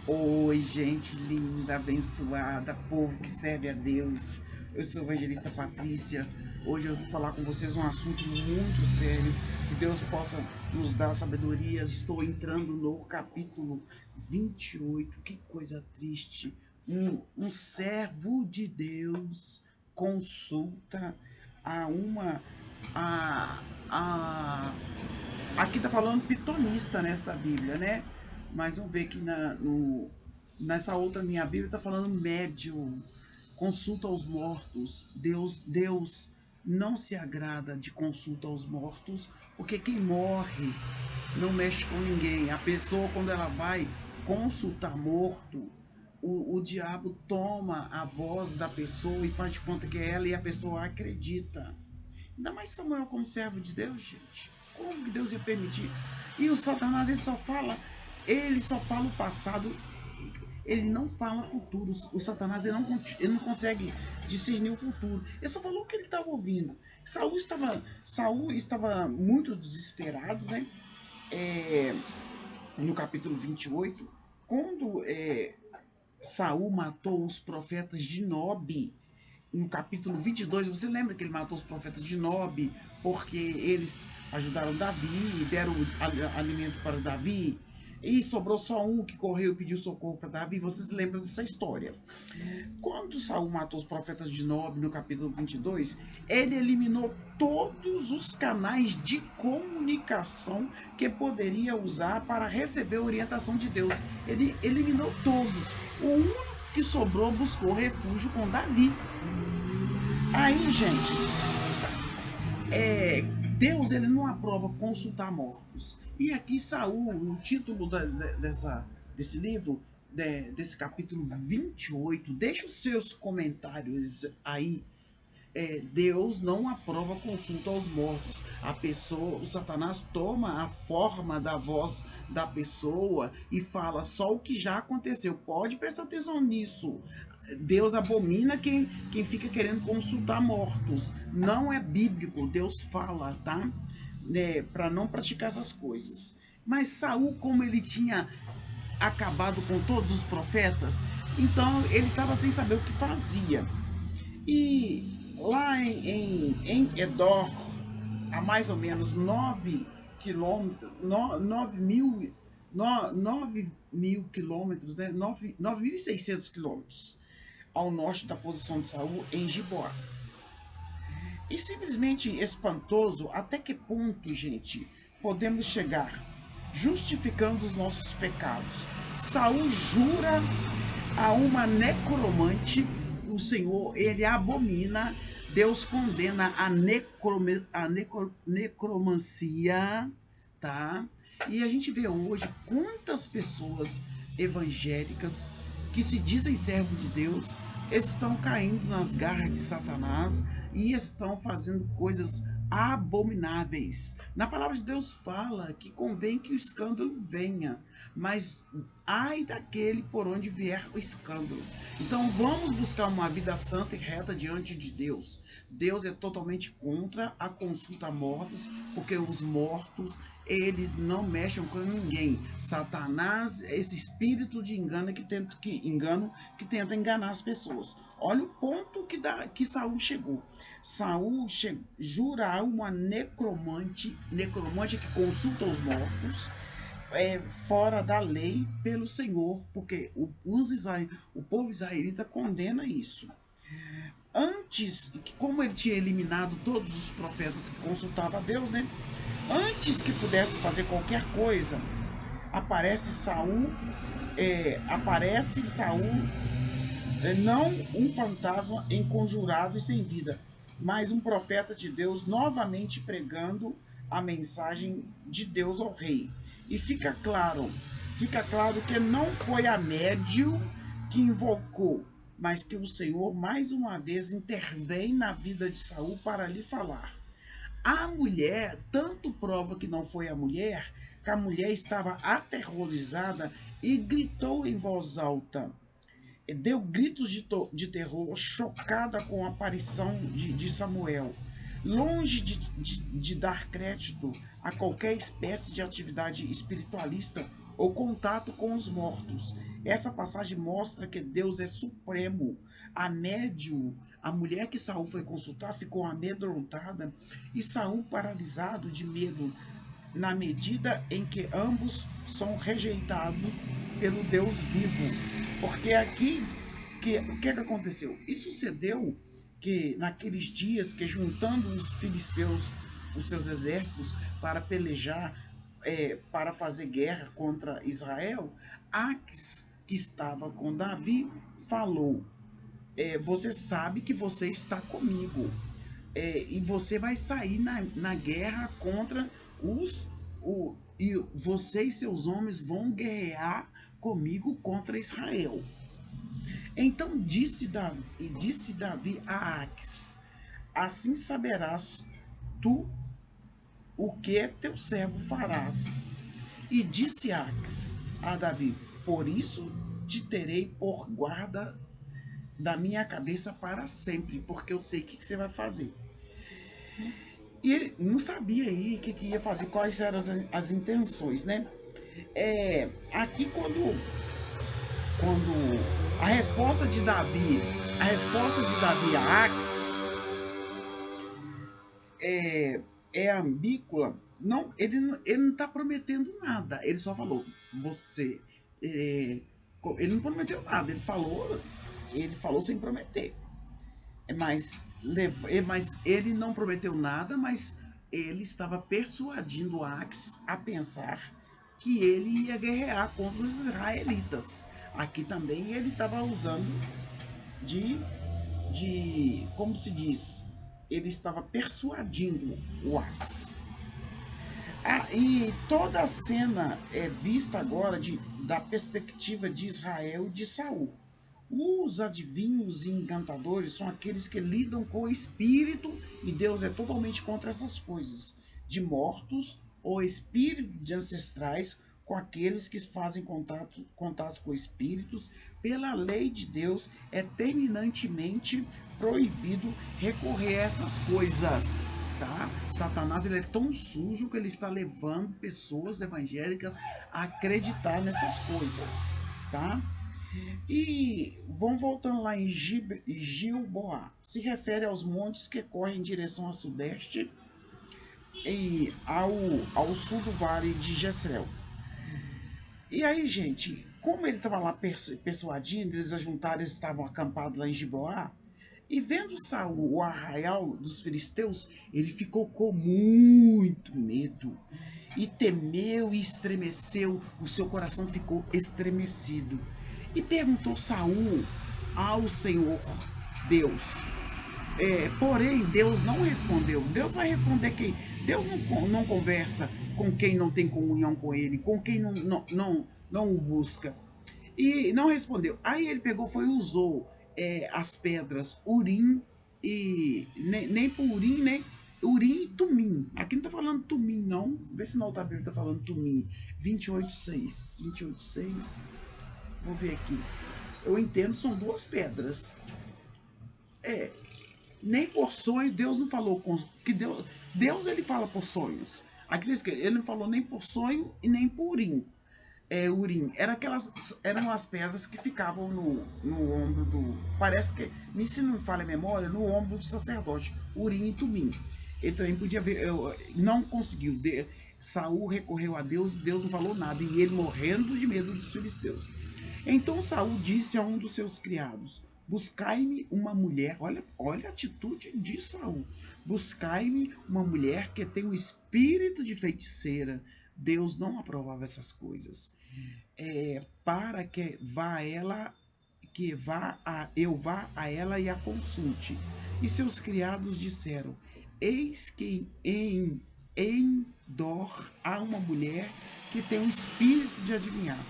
Oi, gente linda, abençoada, povo que serve a Deus. Eu sou a evangelista Patrícia. Hoje eu vou falar com vocês um assunto muito sério. Que Deus possa nos dar sabedoria. Estou entrando no capítulo 28. Que coisa triste. Um servo de Deus consulta a uma. A, a, aqui tá falando pitonista nessa Bíblia, né? Mas vamos ver que nessa outra minha Bíblia está falando médium, consulta aos mortos. Deus não se agrada de consulta aos mortos, porque quem morre não mexe com ninguém. A pessoa, quando ela vai consultar morto, o diabo toma a voz da pessoa e faz de conta que é ela, e a pessoa acredita. Ainda mais Samuel como servo de Deus, gente. Como que Deus ia permitir? E o Satanás, ele só fala o passado, ele não fala futuro. O Satanás, ele não consegue discernir o futuro. Ele só falou o que ele estava ouvindo. Saul estava muito desesperado, né? No capítulo 28, quando Saul matou os profetas de Nobe, no capítulo 22, você lembra que ele matou os profetas de Nobe porque eles ajudaram Davi e deram alimento para Davi? E sobrou só um que correu e pediu socorro para Davi. Vocês lembram dessa história? Quando Saul matou os profetas de Nob, no capítulo 22, ele eliminou todos os canais de comunicação que poderia usar para receber a orientação de Deus. Ele eliminou todos. O único que sobrou buscou refúgio com Davi. Aí, gente, Deus, ele não aprova consultar mortos. E aqui Saul, o título desse livro, desse capítulo 28, deixa os seus comentários aí. Deus não aprova consulta aos mortos. A pessoa, o Satanás toma a forma da voz da pessoa e fala só o que já aconteceu. Pode prestar atenção nisso. Deus abomina quem fica querendo consultar mortos. Não é bíblico. Deus fala, tá? Para não praticar essas coisas. Mas Saul, como ele tinha acabado com todos os profetas, então ele estava sem saber o que fazia. E lá em Edor, a mais ou menos 9 quilômetros, 9 mil quilômetros, né? 9.600 quilômetros ao norte da posição de Saul, em Giboá. E simplesmente espantoso até que ponto, gente, podemos chegar justificando os nossos pecados. Saul jura a uma necromante, o Senhor, ele abomina, Deus condena a necromancia, tá? E a gente vê hoje quantas pessoas evangélicas que se dizem servos de Deus estão caindo nas garras de Satanás e estão fazendo coisas abomináveis. Na palavra de Deus fala que convém que o escândalo venha, mas ai daquele por onde vier o escândalo. Então vamos buscar uma vida santa e reta diante de Deus. Deus é totalmente contra a consulta a mortos, porque os mortos, eles não mexem com ninguém. Satanás, esse espírito de engano que tenta enganar as pessoas. Olha o ponto que Saul chegou. Saul jura a uma necromante que consulta os mortos, fora da lei pelo Senhor, porque o povo israelita condena isso. Antes, como ele tinha eliminado todos os profetas que consultavam a Deus, né? Antes que pudesse fazer qualquer coisa, aparece Saul, não um fantasma enconjurado e sem vida, mas um profeta de Deus novamente pregando a mensagem de Deus ao rei. E fica claro que não foi a médium que invocou, mas que o Senhor mais uma vez intervém na vida de Saul para lhe falar. A mulher, tanto prova que não foi a mulher, que a mulher estava aterrorizada e gritou em voz alta. Deu gritos de terror, chocada com a aparição de Samuel. Longe de dar crédito a qualquer espécie de atividade espiritualista o contato com os mortos. Essa passagem mostra que Deus é supremo. A médium, a mulher que Saul foi consultar, ficou amedrontada e Saul paralisado de medo, na medida em que ambos são rejeitados pelo Deus vivo. Porque aqui, o que aconteceu? Isso sucedeu que naqueles dias que juntando os filisteus, os seus exércitos, para pelejar, para fazer guerra contra Israel, Aques, que estava com Davi, falou: você sabe que você está comigo, e você vai sair na guerra contra e você e seus homens vão guerrear comigo contra Israel. Então disse Davi a Aques: assim saberás tu o que teu servo farás. E disse Aques a Davi: por isso te terei por guarda da minha cabeça para sempre, porque eu sei o que você vai fazer. E ele não sabia aí o que ia fazer, quais eram as intenções, né? Aqui quando a resposta de Davi a Aques é ambígua. Não, ele não está prometendo nada. Ele só falou: você. Ele não prometeu nada. Ele falou sem prometer. Mas ele não prometeu nada, mas ele estava persuadindo Aques a pensar que ele ia guerrear contra os israelitas. Aqui também ele estava usando como se diz, ele estava persuadindo o Aques. E toda a cena é vista agora da perspectiva de Israel e de Saul. Os adivinhos e encantadores são aqueles que lidam com o espírito, e Deus é totalmente contra essas coisas, de mortos ou espíritos de ancestrais, com aqueles que fazem contato com espíritos. Pela lei de Deus é terminantemente proibido recorrer a essas coisas. Tá? Satanás, ele é tão sujo que ele está levando pessoas evangélicas a acreditar nessas coisas, tá? E vamos voltando lá em Gilboa. Se refere aos montes que correm em direção a sudeste e ao sul do vale de Jezreel. E aí, gente, como ele estava lá persuadindo, eles ajuntaram, eles estavam acampados lá em Gibeá, e vendo Saul o arraial dos filisteus, ele ficou com muito medo, e temeu e estremeceu, o seu coração ficou estremecido. E perguntou Saul ao Senhor Deus. Porém, Deus não respondeu. Deus vai responder quem? Deus não conversa com quem não tem comunhão com ele, com quem não o busca. E não respondeu. Aí ele pegou, foi e usou as pedras Urim e nem por Urim, nem Urim e Tumim. Aqui não está falando Tumim, não. Vê se na outra Bíblia está falando Tumim. 28:6. 28:6. Vou ver aqui. Eu entendo, são duas pedras. Nem por sonho, Deus não falou que Deus ele fala por sonhos. Aqui ele não falou nem por sonho e nem por Urim. Urim eram as pedras que ficavam no ombro do. Parece que, se não me falha a memória, no ombro do sacerdote. Urim e Tumim. Ele também podia ver, não conseguiu. Saul recorreu a Deus e Deus não falou nada. E ele morrendo de medo dos filisteus. Então Saul disse a um dos seus criados: buscai-me uma mulher. Olha a atitude de Saul. Buscai-me uma mulher que tem o espírito de feiticeira. Deus não aprovava essas coisas. Para que eu vá a ela e a consulte. E seus criados disseram: eis que em Endor há uma mulher que tem o espírito de adivinhar.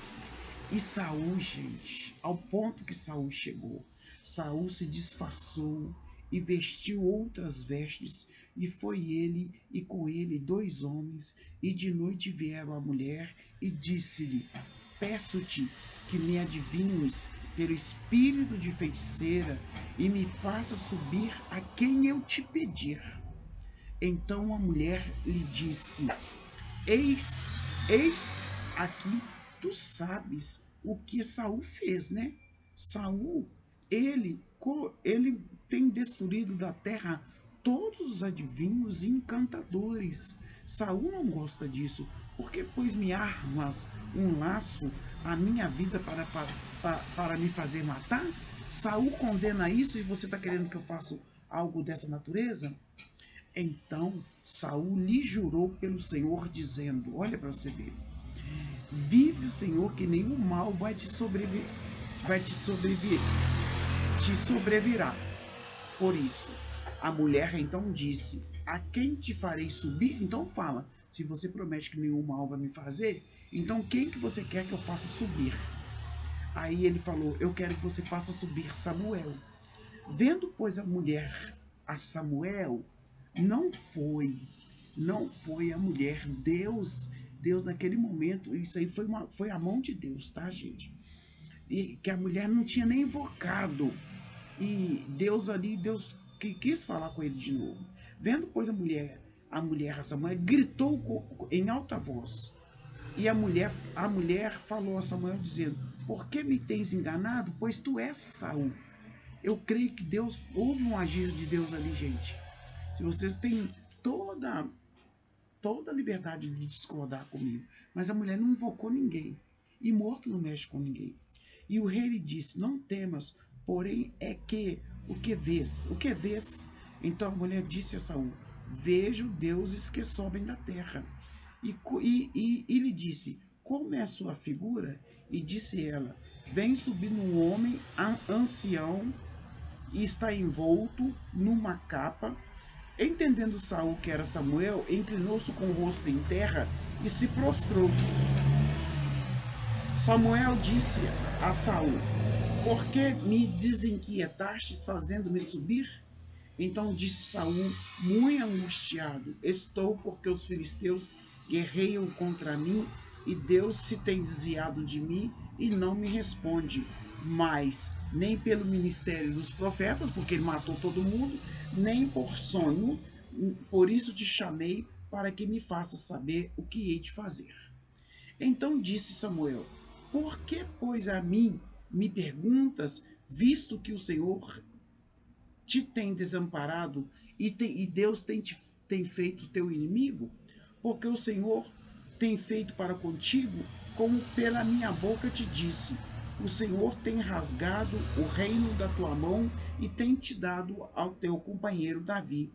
E Saul, gente, ao ponto que Saul chegou, Saul se disfarçou e vestiu outras vestes, e foi ele e com ele 2 homens, e de noite vieram a mulher e disse-lhe: peço-te que me adivinhes pelo espírito de feiticeira e me faça subir a quem eu te pedir. Então a mulher lhe disse: eis aqui tu sabes o que Saul fez, né? Saul, ele tem destruído da terra todos os adivinhos e encantadores. Saul não gosta disso. Por que pois me armas um laço à minha vida para me fazer matar? Saul condena isso e você está querendo que eu faça algo dessa natureza? Então Saul lhe jurou pelo Senhor, dizendo, olha para você ver, vive o Senhor que nenhum mal te sobrevirá. Por isso, a mulher então disse, a quem te farei subir? Então fala, se você promete que nenhum mal vai me fazer, então quem que você quer que eu faça subir? Aí ele falou, eu quero que você faça subir Samuel. Vendo, pois, a mulher a Samuel, não foi a mulher, Deus naquele momento, isso aí foi a mão de Deus, tá, gente? E que a mulher não tinha nem invocado, e Deus que quis falar com ele de novo. Vendo, pois, a Samuel gritou em alta voz, e a mulher falou a Samuel dizendo, por que me tens enganado? Pois tu és Saul. Eu creio que houve um agir de Deus ali, gente. Se vocês têm toda a liberdade de discordar comigo, mas a mulher não invocou ninguém, e morto não mexe com ninguém. E o rei lhe disse, não temas, porém é que o que vês? O que vês? Então a mulher disse a Saul, vejo deuses que sobem da terra. E lhe disse, como é a sua figura? E disse ela, vem subindo um homem ancião, e está envolto numa capa. Entendendo Saul que era Samuel, inclinou-se com o rosto em terra e se prostrou. Samuel disse a Saul, por que me desinquietastes fazendo-me subir? Então disse Saul, muito angustiado, estou porque os filisteus guerreiam contra mim, e Deus se tem desviado de mim e não me responde. Mas nem pelo ministério dos profetas, porque ele matou todo mundo, nem por sonho, por isso te chamei, para que me faças saber o que hei de fazer. Então disse Samuel, por que, pois, a mim me perguntas, visto que o Senhor te tem desamparado e Deus tem feito teu inimigo? Porque o Senhor tem feito para contigo, como pela minha boca te disse. O Senhor tem rasgado o reino da tua mão e tem te dado ao teu companheiro Davi.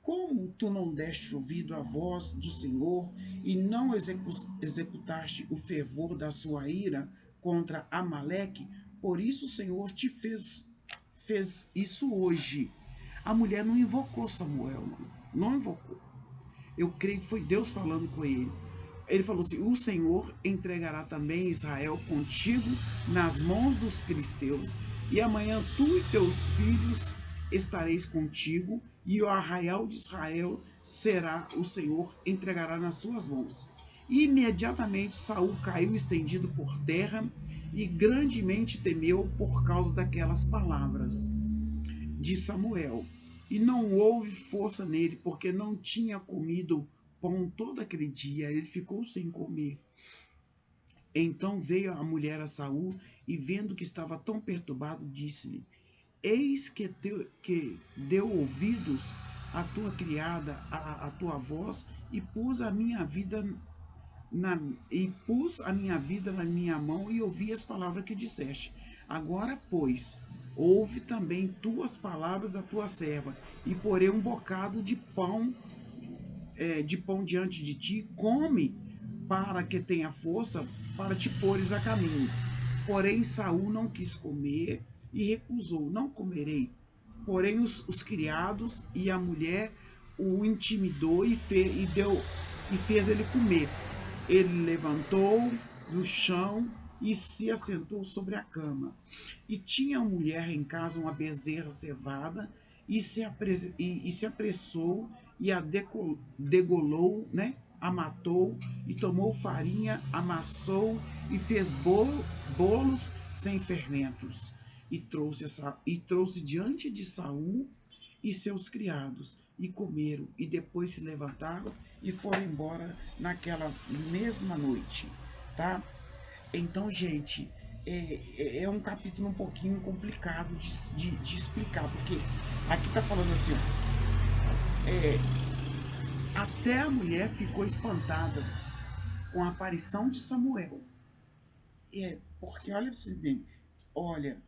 Como tu não deste ouvido à voz do Senhor e não executaste o fervor da sua ira contra Amaleque, por isso o Senhor te fez isso hoje. A mulher não invocou Samuel, não invocou. Eu creio que foi Deus falando com ele. Ele falou assim, o Senhor entregará também Israel contigo nas mãos dos filisteus, e amanhã tu e teus filhos estareis contigo, e o arraial de Israel o Senhor entregará nas suas mãos. E imediatamente Saul caiu estendido por terra, e grandemente temeu por causa daquelas palavras de Samuel. E não houve força nele, porque não tinha comido pão todo aquele dia, ele ficou sem comer. Então veio a mulher a Saul, e vendo que estava tão perturbado, disse-lhe, eis que deu ouvidos à tua criada, a tua voz, e pus a minha vida na minha mão, e ouvi as palavras que disseste. Agora, pois, ouve também tuas palavras da tua serva, e porei um bocado de pão diante de ti, come, para que tenha força para te pôres a caminho. Porém Saul não quis comer e recusou, não comerei. Porém os criados e a mulher o intimidou e fez ele comer. Ele levantou do chão e se assentou sobre a cama. E tinha a mulher em casa uma bezerra cevada, e se apressou e a degolou, né? A matou e tomou farinha, amassou e fez bolos sem fermentos. E trouxe diante de Saul e seus criados, e comeram, e depois se levantaram e foram embora naquela mesma noite, tá? Então, gente, é um capítulo um pouquinho complicado de explicar, porque aqui tá falando assim, ó, até a mulher ficou espantada com a aparição de Samuel. Porque olha assim, bem, olha,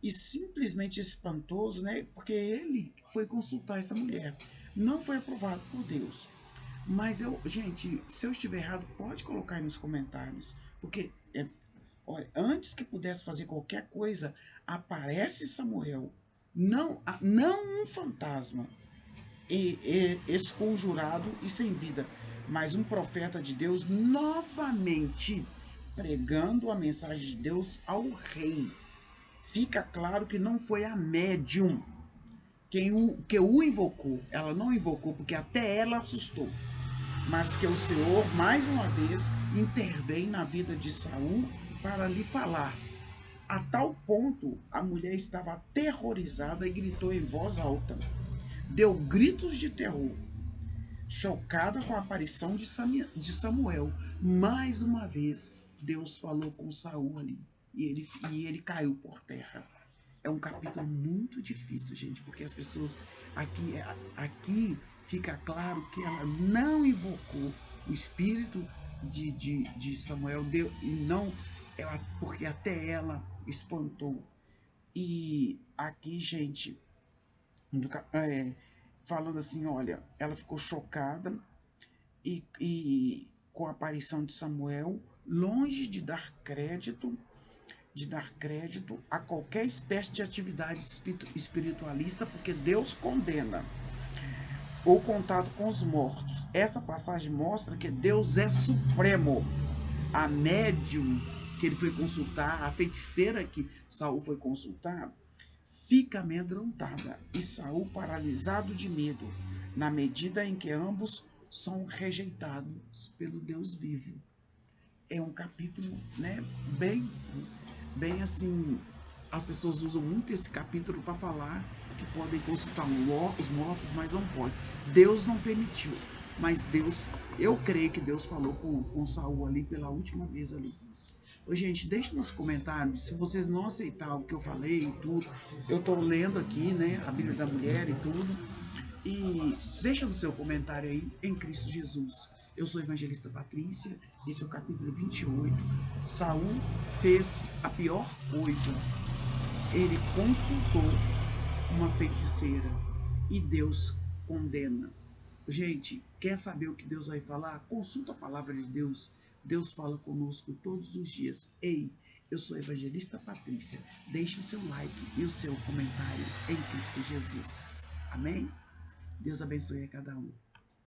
e simplesmente espantoso, né? Porque ele foi consultar essa mulher. Não foi aprovado por Deus. Mas gente, se eu estiver errado, pode colocar aí nos comentários. Porque, olha, antes que pudesse fazer qualquer coisa, aparece Samuel. Não um fantasma, esconjurado e sem vida, mas um profeta de Deus novamente pregando a mensagem de Deus ao rei. Fica claro que não foi a médium que o invocou. Ela não invocou porque até ela assustou. Mas que o Senhor, mais uma vez, intervém na vida de Saul para lhe falar. A tal ponto, a mulher estava aterrorizada e gritou em voz alta. Deu gritos de terror, chocada com a aparição de Samuel. Mais uma vez, Deus falou com Saul ali e ele caiu por terra. É um capítulo muito difícil, gente, porque as pessoas aqui fica claro que ela não invocou o espírito de Samuel, não, porque até ela espantou. E aqui, gente, falando assim, olha, ela ficou chocada e com a aparição de Samuel, longe de dar crédito a qualquer espécie de atividade espiritualista, porque Deus condena o contato com os mortos. Essa passagem mostra que Deus é supremo. A médium que ele foi consultar, a feiticeira que Saul foi consultar, fica amedrontada e Saul paralisado de medo, na medida em que ambos são rejeitados pelo Deus vivo. É um capítulo, né, bem assim, as pessoas usam muito esse capítulo para falar que podem consultar os mortos, mas não pode. Deus não permitiu, mas Deus, eu creio que Deus falou com Saul ali pela última vez ali. Ô, gente, deixa nos comentários, se vocês não aceitaram o que eu falei e tudo, eu tô lendo aqui, né, a Bíblia da Mulher e tudo, e deixa no seu comentário aí, em Cristo Jesus. Eu sou a evangelista Patrícia, esse é o capítulo 28. Saul fez a pior coisa. Ele consultou uma feiticeira e Deus condena. Gente, quer saber o que Deus vai falar? Consulta a palavra de Deus. Deus fala conosco todos os dias. Ei, eu sou a evangelista Patrícia. Deixe o seu like e o seu comentário em Cristo Jesus. Amém? Deus abençoe a cada um.